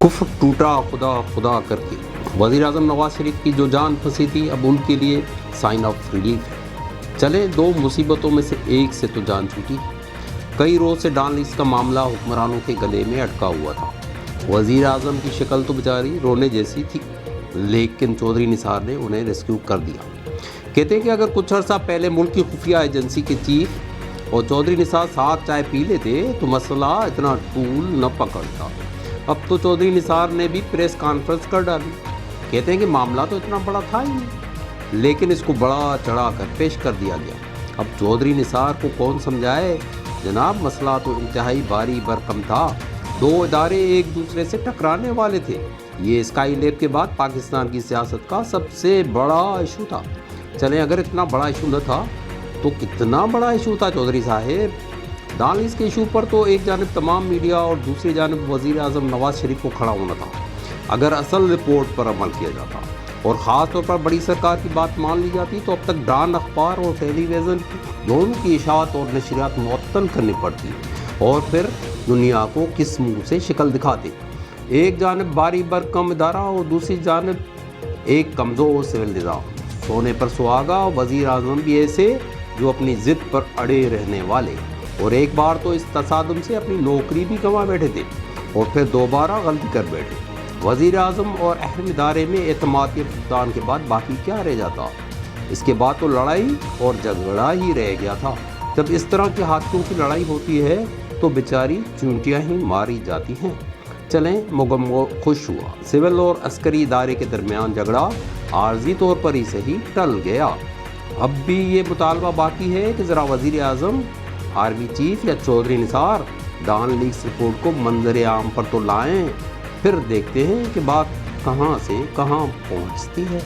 कुफ्र टूटा खुदा खुदा करके। वज़ीर आज़म नवाज शरीफ की जो जान फंसी थी अब उनके लिए साइन ऑफ रिलीफ है। चले दो मुसीबतों में से एक से तो जान छूटी। कई रोज़ से डॉन लीज का मामला हुक्मरानों के गले में अटका हुआ था। वज़ीर आज़म की शक्ल तो बेचारी रोने जैसी थी, लेकिन चौधरी निसार ने उन्हें रेस्क्यू कर दिया। कहते हैं कि अगर कुछ अर्सा पहले मुल्क की खुफिया एजेंसी के चीफ और चौधरी निसार साथ चाय पी लेते तो मसला इतना टूल न पकड़ता। अब तो चौधरी निसार ने भी प्रेस कॉन्फ्रेंस कर डाली। कहते हैं कि मामला तो इतना बड़ा था ही नहीं, लेकिन इसको बड़ा चढ़ा कर पेश कर दिया गया। अब चौधरी निसार को कौन समझाए जनाब, मसला तो इंतहाई भारी भरकम था। दो इदारे एक दूसरे से टकराने वाले थे। ये स्काई लैब के बाद पाकिस्तान की सियासत का सबसे बड़ा इशू था। चलें, अगर इतना बड़ा इशू न था तो कितना बड़ा इशू था चौधरी साहेब। डॉन लीज के इशू पर तो एक जानिब तमाम मीडिया और दूसरी जानिब वज़ीर आज़म नवाज शरीफ को खड़ा होना था। अगर असल रिपोर्ट पर अमल किया जाता और ख़ास तौर पर बड़ी सरकार की बात मान ली जाती तो अब तक डॉन अखबार और टेलीविज़न दोनों की इशाअत और नशरियात मुअत्तल करनी पड़ती और फिर दुनिया को किस मुँह से शिकल दिखाते। एक जानिब भारी भरकम इदारा और दूसरी जानिब एक कमज़ोर सिविल निज़ाम। सोने पर सुहागा। वज़ीर आज़म भी ऐसे जो अपनी ज़िद पर अड़े रहने वाले, और एक बार तो इस तसादुम से अपनी नौकरी भी गंवा बैठे थे और फिर दोबारा गलती कर बैठे। वज़ीर आज़म और अहम इदारे में एतमाद के फुकदान के बाद बाकी क्या रह जाता। इसके बाद तो लड़ाई और झगड़ा ही रह गया था। जब इस तरह के हादसों की लड़ाई होती है तो बेचारी चूंटियाँ ही मारी जाती हैं। चलें, मुगम्मो खुश हुआ। सिविल और अस्करी इदारे के दरमियान झगड़ा आर्जी तौर पर ही सही टल गया। अब भी ये मुतालबा बाकी है कि ज़रा वज़ीर आज़म, आर्मी चीफ या Chaudhry Nisar Dawn leaks report को मंजर आम पर तो लाएं, फिर देखते हैं कि बात कहाँ से कहाँ पहुँचती है।